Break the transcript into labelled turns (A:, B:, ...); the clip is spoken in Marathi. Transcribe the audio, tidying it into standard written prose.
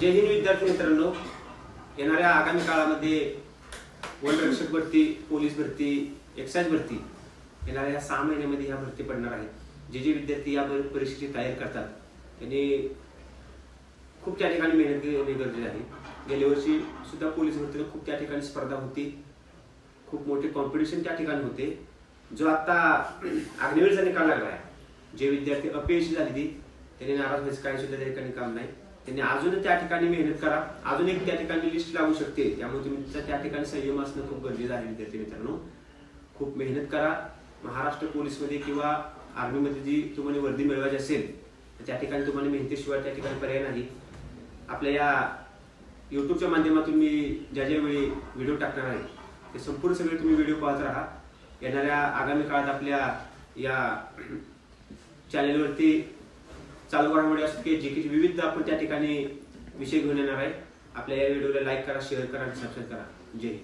A: जय हिंद विद्यार्थी मित्रांनो, येणाऱ्या आगामी काळामध्ये वनरक्षक भरती, पोलीस भरती, एक्साइज भरती येणाऱ्या 6 महिन्यामध्ये ह्या भरती पडणार आहेत। जे विद्यार्थी या परीक्षेची तयारी करतात त्यांनी खूप त्या ठिकाणी मेहनत घेणे गरजेचे आहे। गेल्या वर्षी सुद्धा पोलीस भरतीला खूप त्या ठिकाणी स्पर्धा होती, खूप मोठे कॉम्पिटिशन त्या ठिकाणी होते। जो आता अग्निवीरचा निकाल लागला आहे, जे विद्यार्थी अपयशी झाले त्यांनी नाराज व्हायचं काही सुद्धा त्या ठिकाणी काम नाही। त्यांनी अजून त्या ठिकाणी मेहनत करा, अजून एक त्या ठिकाणी लिस्ट लागू शकते, त्यामुळे तुम्ही त्या ठिकाणी संयम असणं खूप गरजेचं आहे। विद्यार्थी मित्रांनो, खूप मेहनत करा। महाराष्ट्र पोलीसमध्ये किंवा आर्मीमध्ये जी तुम्हाला वर्दी मिळवायची असेल तर त्या ठिकाणी तुम्हाला मेहनतीशिवाय त्या ठिकाणी पर्याय नाही। आपल्या या यूट्यूबच्या माध्यमातून मी ज्या वेळी व्हिडिओ टाकणार आहे ते संपूर्ण सगळे तुम्ही व्हिडिओ पाहत राहा। येणाऱ्या आगामी काळात आपल्या या चॅनलवरती चालू घडामोडी असतात की जे विविध आपण त्या ठिकाणी विषय घेऊन येणार आहे। आपल्या या व्हिडिओला लाईक करा, शेअर करा आणि सबस्क्राईब करा। जय हिंद।